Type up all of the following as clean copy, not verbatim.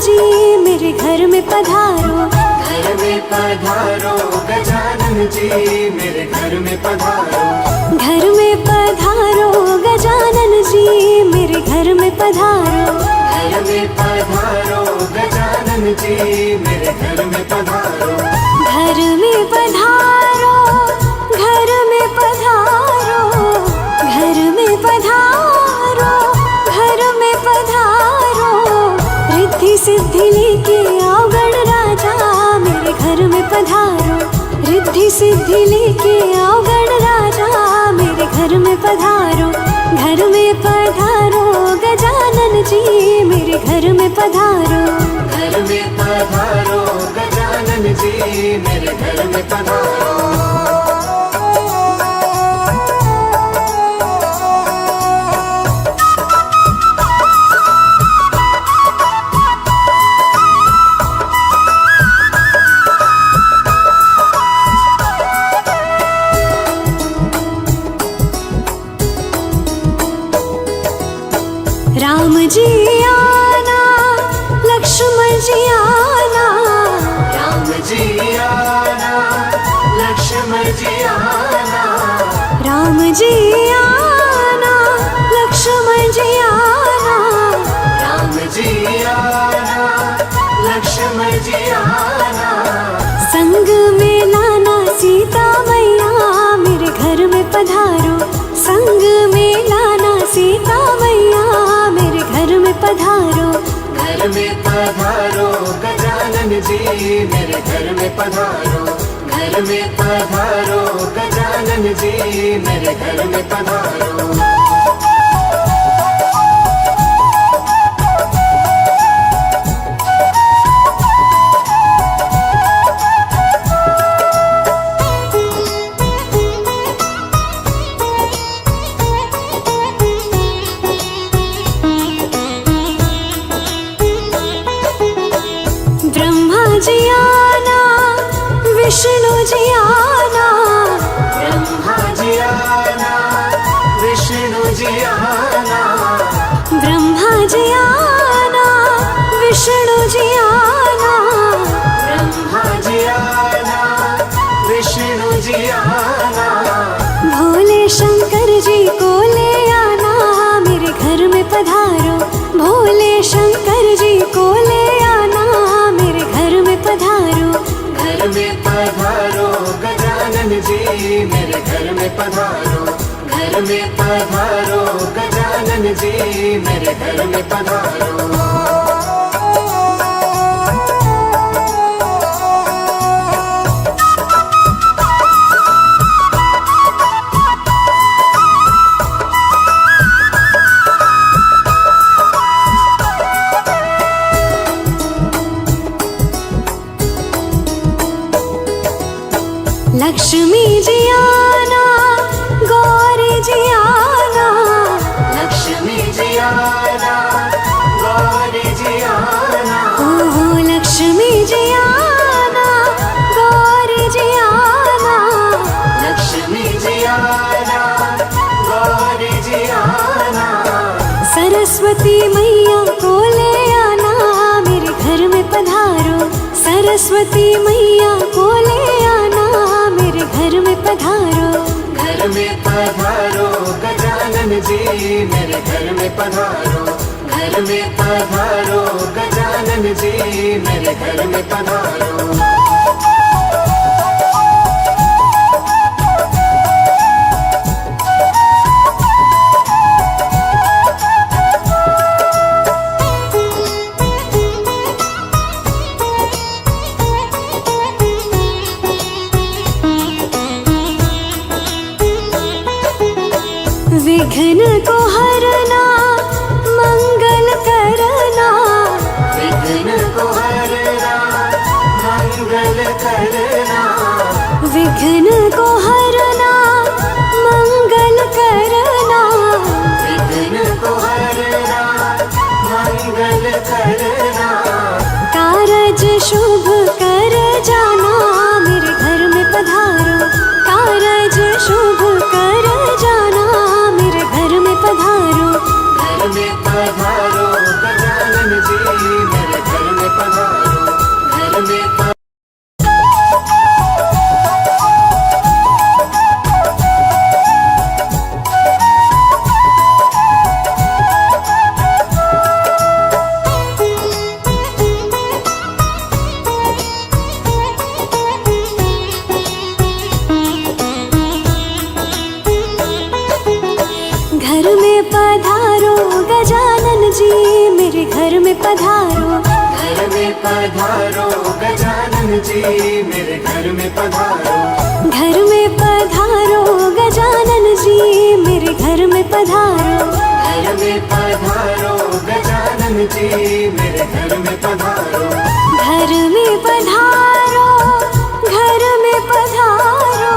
जी मेरे घर में पधारो। घर में पधारो गजानन जी मेरे घर में पधारो। घर में पधारो गजानन जी मेरे घर में पधारो। घर में पधारो गजानन जी मेरे घर में पधारो। घर में पधारो, घर में पधारो, घर में पधारो, घर में पधारो। रिद्धि सिद्धि लेके आओ गण राजा मेरे घर में पधारो। रिद्धि सिद्धि लेके आओ गण राजा मेरे घर में पधारो। घर में पधारो गजानन जी मेरे घर में पधारो। घर में पधारो गजानन जी मेरे घर में पधारो। राम जी आना, लक्ष्मण जी आना। राम जी आना, लक्ष्मण जी आना। राम जी आना, लक्ष्मण जी आना। राम जी आना, लक्ष्मण जी आना। संग में लाना सीता मैया मेरे घर में पधारो। संग में लाना सीता मैया मेरे घर में पधारो। घर में पधारो गजानन जी मेरे घर में पधारो। घर में पधारो गजानन जी मेरे घर में पधारो। जी आना, विष्णु जी आना। ब्रह्मा जी आना, विष्णु जी आना। ब्रह्मा जी आना, विष्णु जी आना। ब्रह्मा जी आना, विष्णु जी आना। भोले शंकर जी को ले आना मेरे घर में पधारो। भोले शंकर जी को ले आना मेरे घर में पधारो। घर में पधारो गजानन जी मेरे घर में पधारो। घर में पधारो गजानन जी मेरे घर में पधारो। लक्ष्मी जी आना, गौरी जी आना। लक्ष्मी जी आना, गौरी जी आना। ओहो लक्ष्मी जी आना, गौरी जी आना। लक्ष्मी जी आना, गौरी जी आना। सरस्वती मैया को ले आना मेरे घर में पधारो। सरस्वती मैया को ले आना मेरे घर में पधारो। घर में पधारो गजानन जी मेरे घर में पधारो। घर में पधारो गजानन जी मेरे घर में पधारो। विघ्न को हरना, मंगल करना। विघ्न को हरना, मंगल करना। विघ्न को हरना, मंगल करना। विघ्न को हरना, मंगल करना। कारज शुभ कर जाना मेरे घर में पधारो। कारज शुभ कर जाना मेरे घर में पधारो। में पधारो। घर में पधारो गजानन जी मेरे घर में पधारो। घर में पधारो गजानन जी मेरे घर में पधारो। घर में पधारो गजानन जी मेरे घर में पधारो। घर में पधारो, घर में पधारो,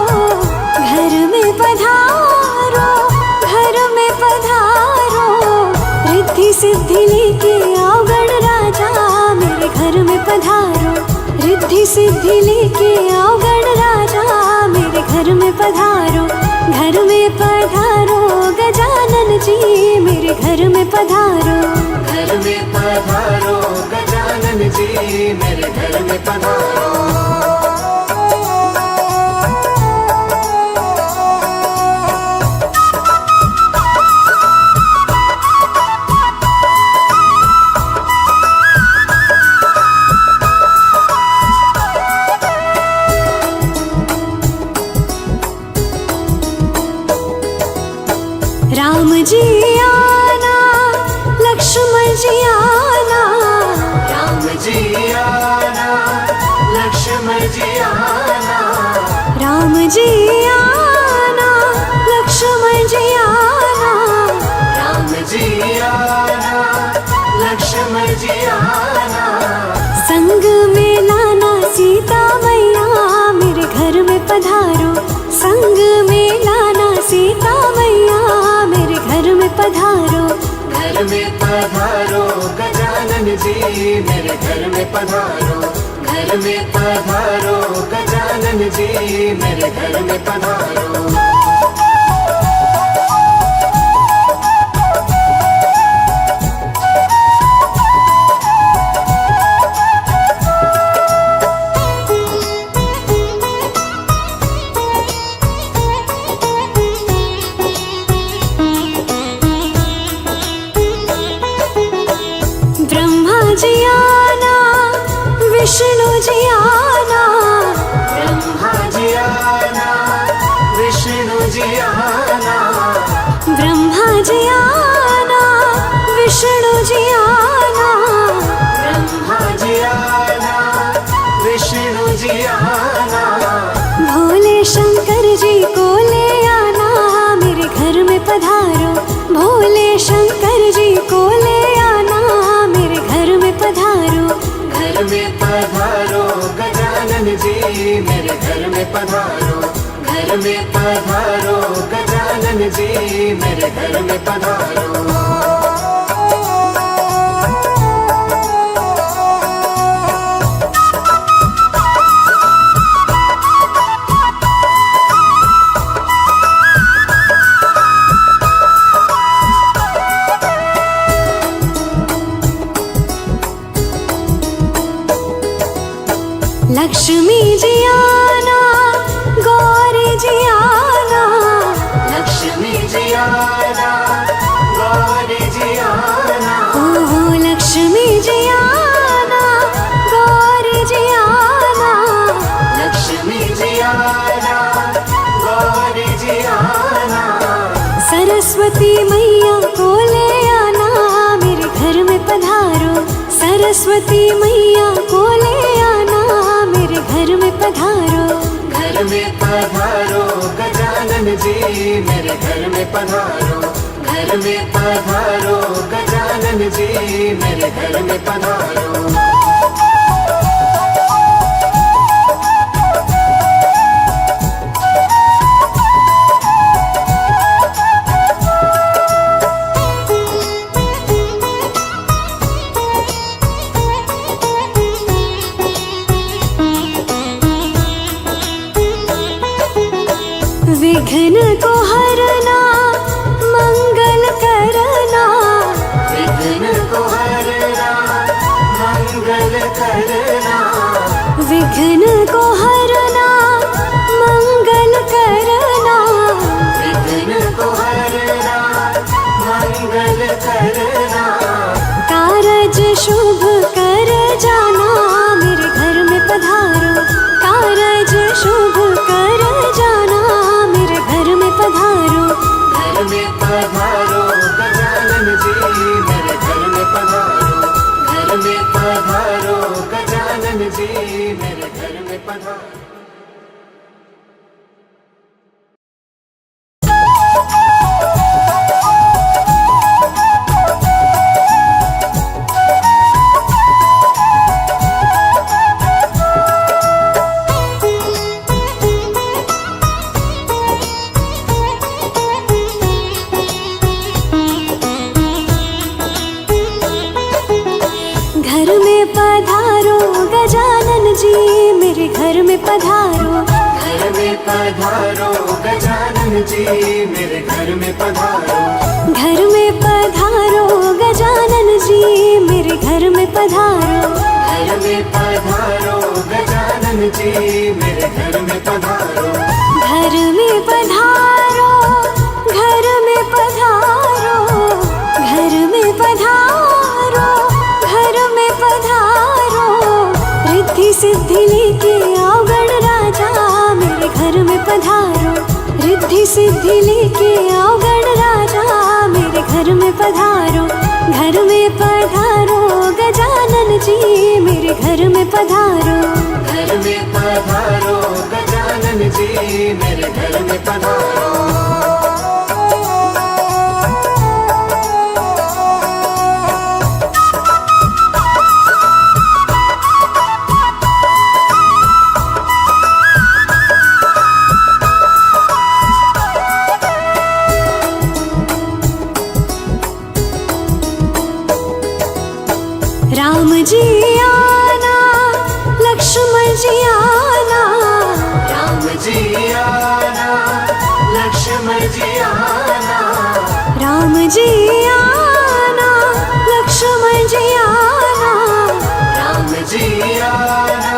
घर में पधारो, घर में पधारो। रिद्धि सिद्धि लेके आओ गण राजा मेरे घर में पधारो। रिद्धि सिद्धि लेके आओ गण राजा मेरे घर में पधारो। घर में पधारो गजानन जी मेरे घर में पधारो। घर में पधारो गजानन जी मेरे घर में पधारो। राम जी आना, लक्ष्मण जी आना। राम जी आना, लक्ष्मण जी आना। राम जी आना, लक्ष्मण जी आना। राम जी आना, लक्ष्मण जी आना। संग में लाना सीता मैया मेरे घर में पधारो। संग में लाना सीता मैया मेरे घर में पधारो। घर में पधारो गजानन जी मेरे घर में पधारो। घर में पधारो गजानन जी मेरे घर में पधारो। ब्रह्मा जी आना, विष्णु जी आना। ब्रह्मा जी आना, विष्णु जी आना। ब्रह्मा जी आना, विष्णु जी आना। ब्रह्मा जी आना, विष्णु जी आना। भोले शंकर जी को ले आना मेरे घर में पधारो। भोले शंकर जी को ले आना मेरे घर में पधारो। घर में पधारो गजानन जी मेरे घर में पधारो। घर में पधारो गजानन जी मेरे घर में पधारो। लक्ष्मी जी आना, गौरी जी आना। लक्ष्मी जी आना, गौरी जी आना। ओहो लक्ष्मी जी आना, गौरी जी आना। लक्ष्मी जी आना, गौरी जी आना। सरस्वती मैया को ले आना मेरे घर में पधारो। सरस्वती मैया को ले आना मेरे घर में पधारो। घर में पधारो गजानन जी मेरे घर में पधारो। घर में पधारो गजानन जी मेरे घर में पधारो। विघ्न को हरना, मंगल करना। विघ्न को हरना, मंगल करना। विघ्न को हरना, मंगल करना। विघ्न को हरना, मंगल करना। कारज शुभ कर जाना मेरे घर में पधारो। कारज शुभ कर जाना मेरे घर में पधारो। घर में पधारो गजानन पधारो। घर में पधारो गजानन जी, मेरे घर में पधारो। घर में पधारो गजानन जी, मेरे घर में पधारो। घर में पधारो गजानन जी, मेरे घर में पधारो। घर में पधारो गजानन जी, मेरे घर में पधारो। घर में पधारो, घर में पधारो, घर में पधारो, घर में पधारो। रिद्धि सिद्धि लेके आओ गण राजा, मेरे घर में पधारो। रिद्धि सिद्धि लेके आओ गण राजा, मेरे घर में पधारो। घर में पधारो गजानन जी, मेरे घर में पधारो। घर में पधारो गजानन जी, मेरे घर में पधारो। राम जी आना, लक्ष्मण जी आना। राम जी आना, लक्ष्मण जी आना। राम जी आना, लक्ष्मण जी आना। राम जी आना,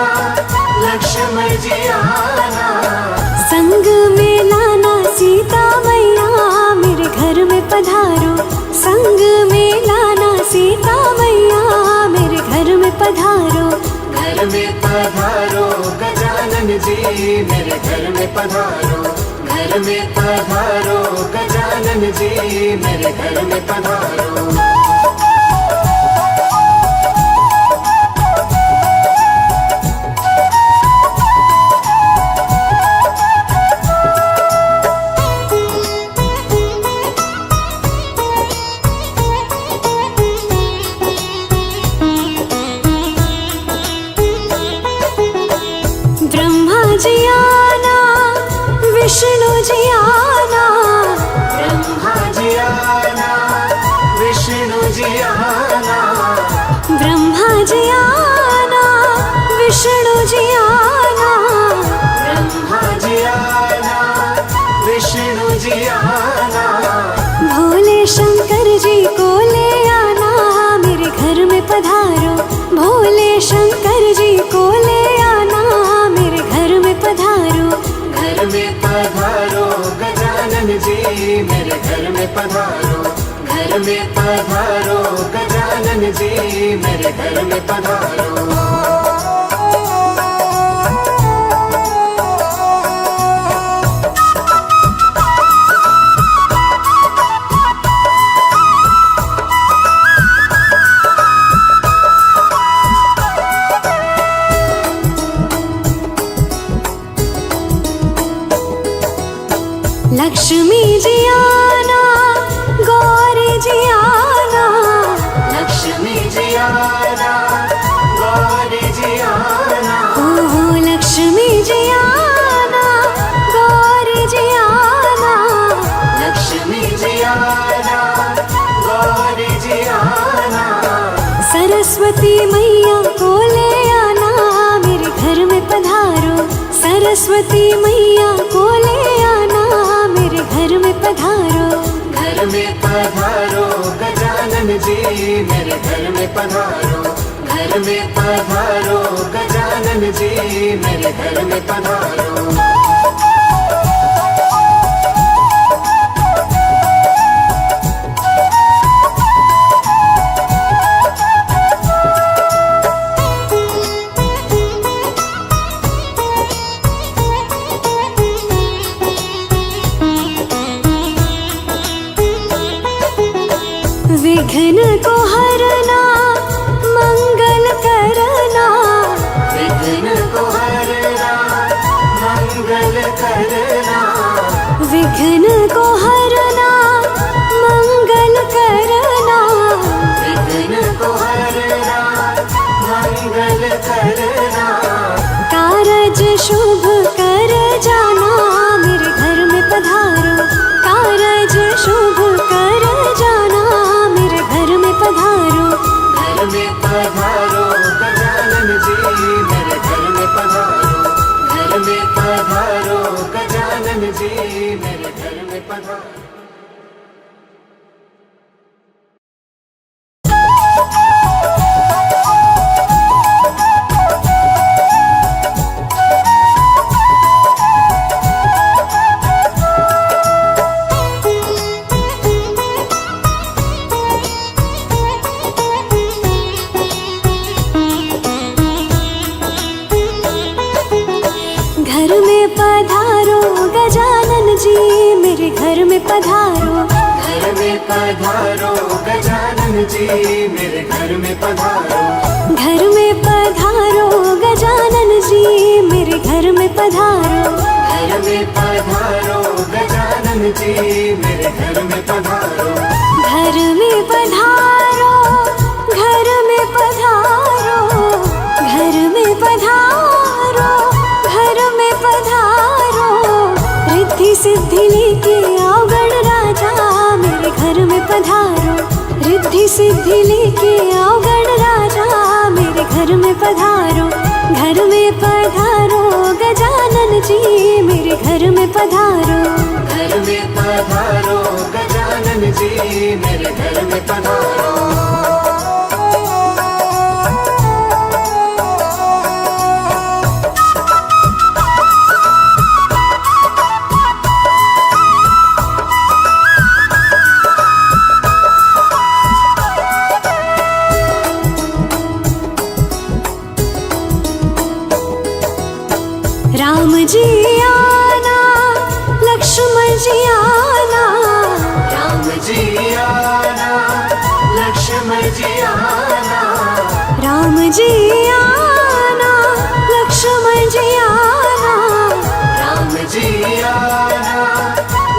लक्ष्मण जी आना। संग में लाना सीता मैया, मेरे घर में पधारो। संग में लाना सीता मैया, मेरे घर में पधारो। घर में पधारो गजानन जी, मेरे घर में पधारो। घर में पधारो गजानन जी, मेरे घर में पधारो। ब्रह्मा जी आना, विष्णु जी आना। ब्रह्मा जी आना, विष्णु जी आना। ब्रह्मा जी आना, विष्णु जी आना। ब्रह्मा जी आना, विष्णु जी आना। भोले शंकर जी को ले आना, मेरे घर में पधारो। भोले शंकर जी को ले आना, मेरे घर में पधारो। घर में पधारो गजानन जी, मेरे घर में पधारो। घर में पधारो गजानन जी, मेरे घर में पधारो। लक्ष्मी जी आना, गौरी जी आना। लक्ष्मी जी आना, गौरी जी आना। ओहो लक्ष्मी जी आना, गौरी जी आना। लक्ष्मी जी आना, गौरी जी आना। सरस्वती मैया को ले आना, मेरे घर में पधारो। सरस्वती मैया को ले आना, मेरे घर में पधारो। घर में पधारो गजानन जी, मेरे घर में पधारो। घर में पधारो गजानन जी, मेरे घर में पधारो। विघ्न को हरना, मंगल करना। विघ्न को हरना, करना, विघ्न को हरना मंगल करना, विघ्न को हरना मंगल करना, कारज शुभ कर जाना मेरे घर में पधारो, कारज शुभ कर जाना मेरे घर में पधारो, घर में पधारो गजानन जी मेरे घर में पधारो, घर में पधारो गजानन जी मेरे घर में पधारो। घर में पधारो गजानन जी मेरे घर में पधारो, घर में पधारो गजानन जी मेरे घर में पधारो, घर में पधारो गजानन जी मेरे घर में पधारो, घर में पधारो गजानन जी मेरे घर में पधारो, घर में पधारो, घर में पधारो, घर में पधारो, घर में पधारो, रिद्धि सिद्धि लेके आओ गण राजा मेरे घर में पधारो, रिद्धि सिद्धि लेके आओ गण राजा मेरे घर में पधारो, घर में पधारो गजानन जी मेरे घर में पधारो, घर में पधारो गजानन जी मेरे घर में पधारो। राम जी आना लक्ष्मण जी आना, राम जी आना लक्ष्मण जी आना, राम जी आना लक्ष्मण जी आना, राम जी आना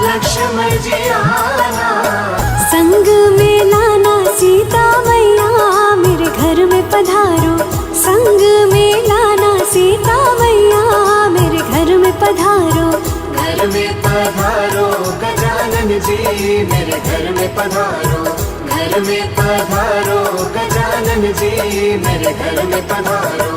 लक्ष्मण जी आना, संग में लाना सीता मैया मेरे घर में पधारो, संग में लाना सीता मैया मेरे घर में पधारो, घर में पधारो गजानन जी मेरे घर में पधारो, घर में पधारो गजानन जी मेरे घर में पधारो।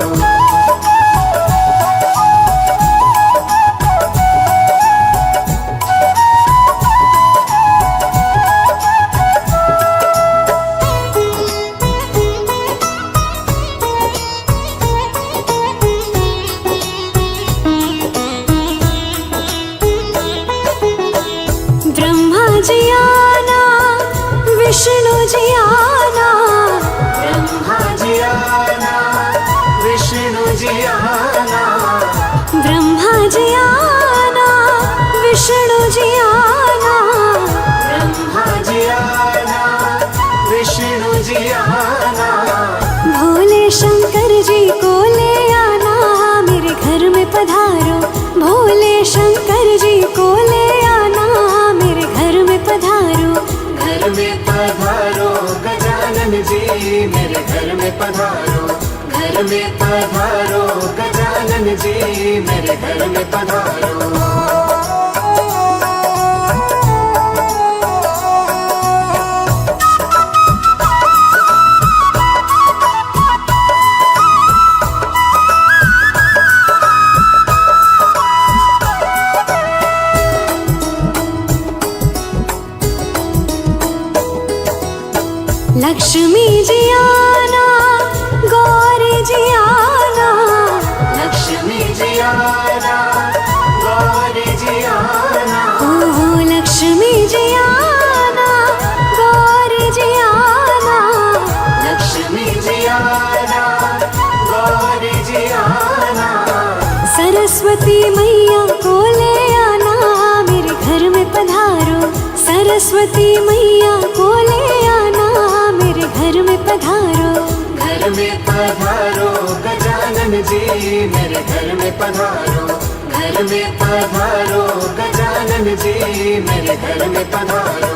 ब्रह्मा जी आना विष्णु जी आना, ब्रह्मा जी आना विष्णु जी आना, ब्रह्मा जी आना विष्णु जी आना, ब्रह्मा जी आना विष्णु जी आना, भोले शंकर जी को ले आना मेरे घर में पधारो, भोले शंकर जी को ले आना मेरे घर में पधारो, घर में पधारो गजानन जी मेरे घर में पधारो, घर में पधारो गजानन जी मेरे घर में पधारो। लक्ष्मी जी आना गौरी जी आना, लक्ष्मी जी आना गौरी जी आना, ओहो लक्ष्मी जी आना गौरी जी आना, लक्ष्मी जी आना गौरी जी आना, सरस्वती मैया को ले आना मेरे घर में पधारो, सरस्वती मैया को ले आना मेरे घर में पधारो, घर में पधारो गजानन जी मेरे घर में पधारो, घर में पधारो गजानन जी मेरे घर में पधारो।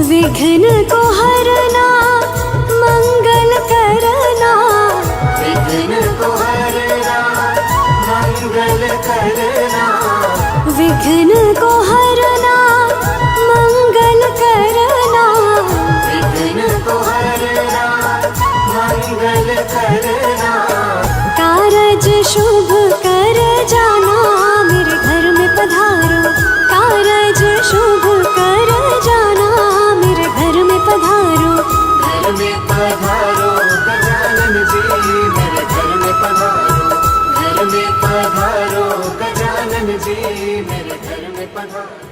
विघ्न को हरना मंगल करना, विघ्न को हरना मंगल करना, विघ्न को हरना मंगल करना, विघ्न को हरना मंगल करना। कारज शुभ कर जाना मेरे घर में पधारो, कारज शुभ कर जाना मेरे घर में पधारो। घर में पधारो गजानन जी मेरे घर में पधारो, घर में पधारो गजानन जी मेरे घर में पधारो।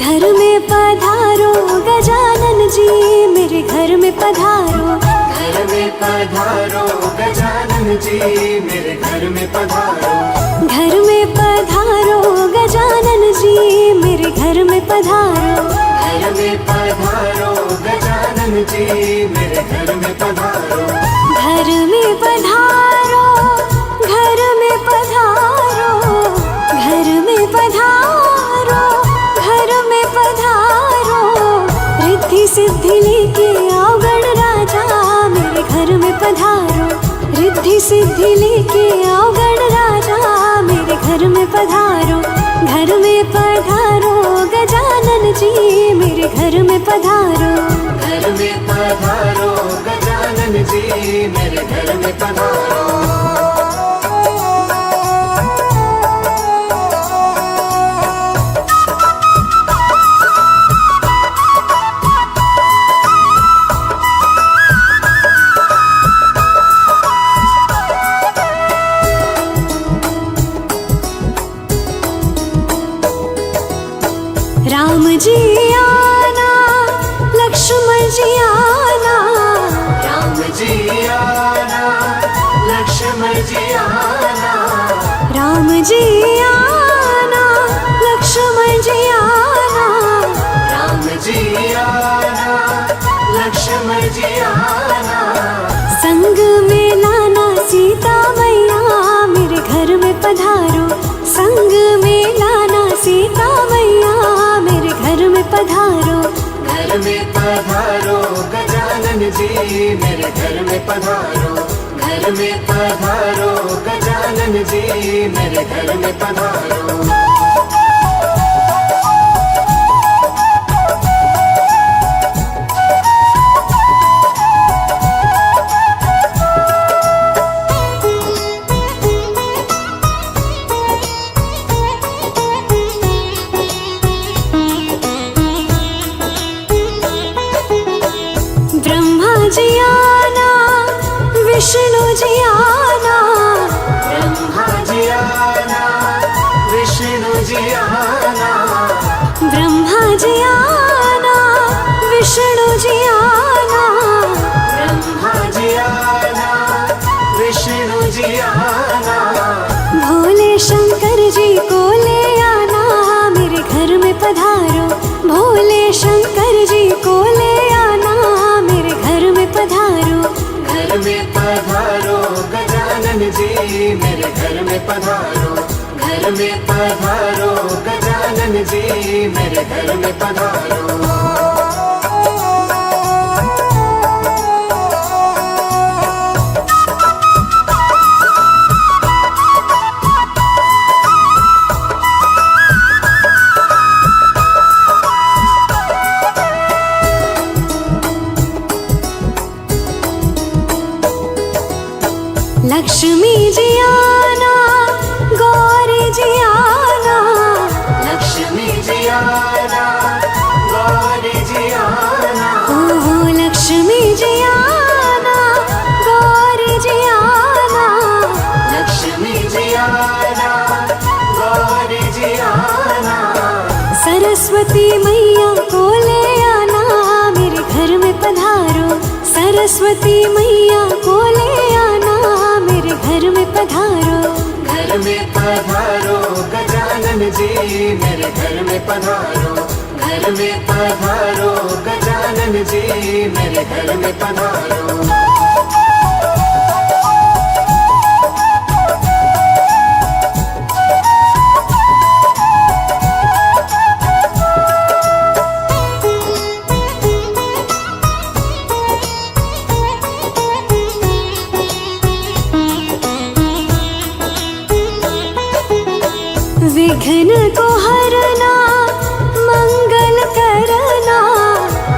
घर में पधारो गजानन जी मेरे घर में पधारो, घर में पधारो गजानन जी मेरे घर में पधारो, घर में पधारो गजानन जी मेरे घर में पधारो, घर में पधारो गजानन जी मेरे घर में पधारो। घर में पधारो, घर में पधारो, घर में पधारो, घर में पधारो। रिद्धि सिद्धि लेके आओ गण राजा मेरे घर में पधारो, रिद्धि सिद्धि लेके आओ गण राजा मेरे घर में पधारो। घर में पधारो गजानन जी मेरे घर में पधारो, घर में पधारो गजानन जी मेरे घर में पधारो। राम जी आना लक्ष्मण जी आना, राम जी आना लक्ष्मण जी आना, राम जी आना लक्ष्मण जी आना, राम जी आना लक्ष्मण जी आना। संग में लाना सीता मैया मेरे घर में पधारो, संग में लाना सीता मैया मेरे घर में पधारो। घर में पधारो गजानन जी मेरे घर में पधारो, घर में पधारो गजानन जी मेरे घर में पधारो। ब्रह्मा जी आना विष्णु जी आना, ब्रह्मा जी आना विष्णु जी आना, ब्रह्मा जी आना विष्णु जी आना, ब्रह्मा जी आना विष्णु जी आना। भोले शंकर जी को ले आना मेरे घर में पधारो, भोले शंकर जी को ले आना मेरे घर में पधारो। घर में पधारो गजानन जी मेरे घर में पधारो, घर में पधारो गजानन जी मेरे घर में पधारो। लक्ष्मी जी आना गौ सरस्वती मैया को ले आना मेरे घर में पधारो, सरस्वती मैया को ले आना मेरे घर में पधारो। घर में पधारो गजानन जी मेरे घर में पधारो, घर में पधारो गजानन जी मेरे घर में पधारो। विघ्न को हरना मंगल करना,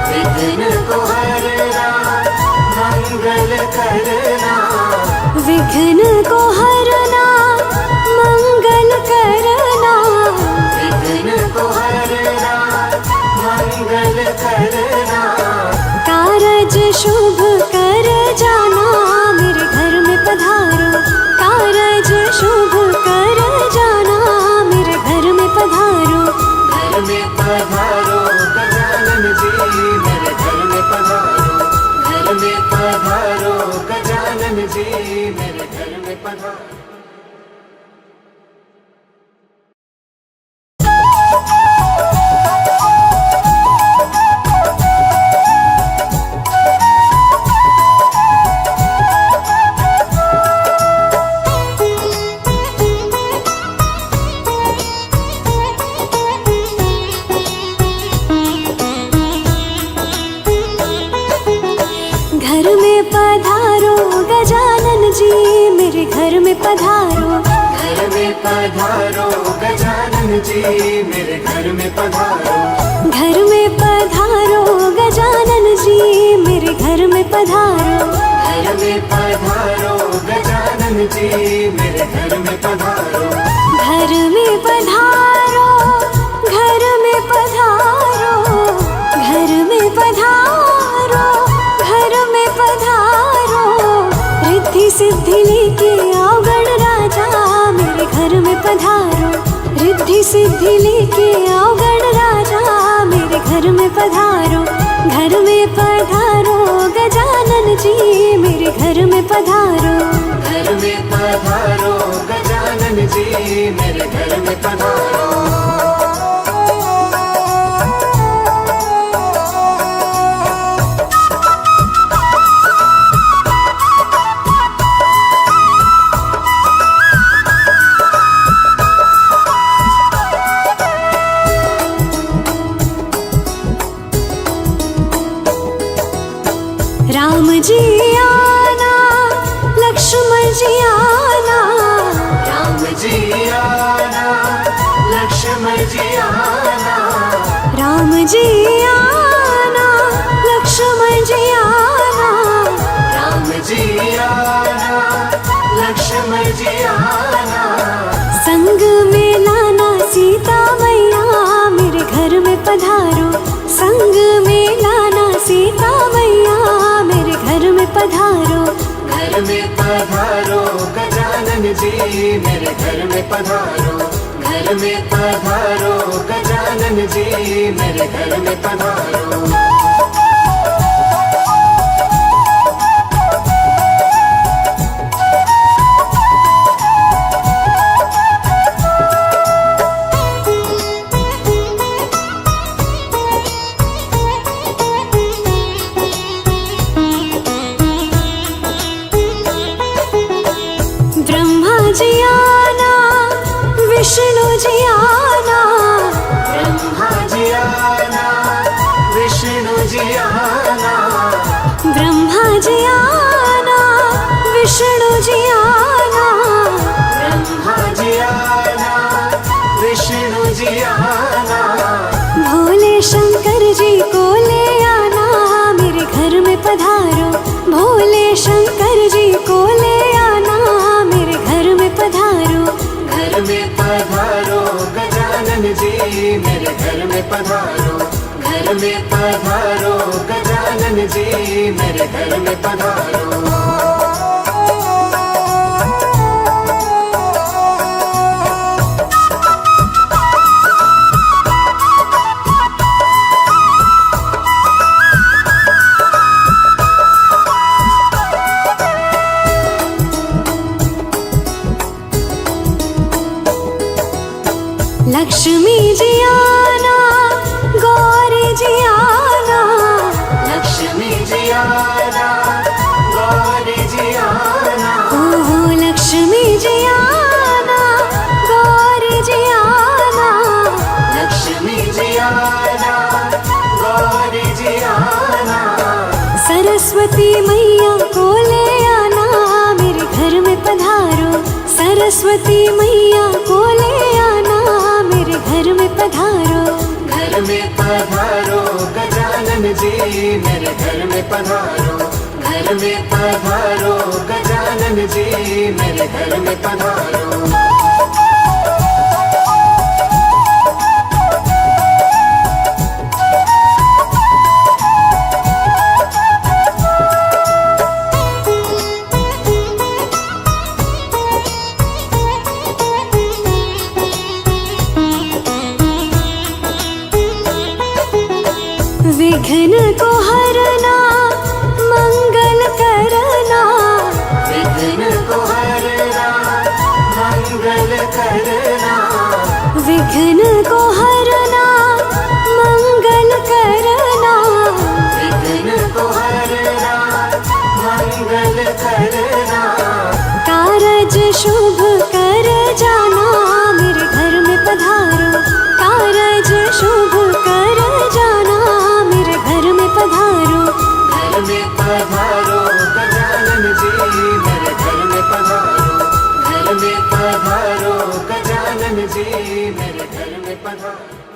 विघ्न को हरना मंगल करना, विघ्न को हरना मंगल करना, विघ्न को हरना मंगल करना। कारज शुभ कर जाना मेरे घर में पधारो, कारज शुभ कर जाना मेरे घर में पधारो। घर में पधारो गजानन जी मेरे घर में पधारो, घर में पधारो गजानन जी मेरे घर में पधारो। घर में पधारो गजानन जी मेरे घर में पधारो, घर में पधारो गजानन जी मेरे घर में पधारो, घर में पधारो गजानन जी मेरे घर में पधारो। घर में पधारो गजानन जी मेरे घर में पधारो, घर में पधारो, घर में पधारो, घर में पधारो, घर में पधारो। रिद्धि सिद्धि लेके आओ गण राजा मेरे घर में पधारो, रिद्धि सिद्धि लेके आओ गण राजा मेरे घर में पधारो। घर में पधारो गजानन जी मेरे घर में पधारो, घर में पधारो गजानन जी मेरे घर में पधारो। राम जी आना लक्ष्मण जी आना, राम जी आना लक्ष्मण जी आना, राम जी आना लक्ष्मण जी आना, राम जी आना लक्ष्मण जी आना। संग में लाना सीता मैया मेरे घर में पधारो, संग में लाना सीता मैया मेरे घर में पधारो। घर में पधारो गजानन जी मेरे घर में पधारो, घर में पधारो गजानन जी मेरे घर में पधारो। ब्रह्मा जी आना विष्णु जी आना, ब्रह्मा जी आना विष्णु जी आना, ब्रह्मा जी आना विष्णु जी आना, ब्रह्मा जी आना विष्णु जी आना। भोले शंकर जी को ले आना मेरे घर में पधारो, भोले शंकर जी को ले आना मेरे घर में पधारो। घर में पधारो गजानन जी मेरे घर में पधारो, घर में पधारो गजानन जी मेरे घर में पधारो। लक्ष्मी जी आना, गौरी जी आना, लक्ष्मी जी आना, गौरी जी आना, ओहो लक्ष्मी जी आना, गौरी जी आना, लक्ष्मी जी आना, गौरी जी आना, सरस्वती मैया को ले आना, मेरे घर में पधारो, सरस्वती मैया को ले आना, मेरे घर में पधारो, घर में पधारो गजानन जी, मेरे घर में पधारो, घर में पधारो गजानन जी, मेरे घर में पधारो। विघ्न को हरना, मंगल करना, विघ्न को हरना, मंगल करना, विघ्न को हरना, मंगल करना, विघ्न को हरना, मंगल करना, कारज शुभ कर जाना, मेरे घर में पधारो, कारज शुभ कर जाना, मेरे घर में पधारो, घर में पधारो गजानन जी, मेरे घर में पधारो, घर में पधारो गजानन जी, मेरे घर में पधारो।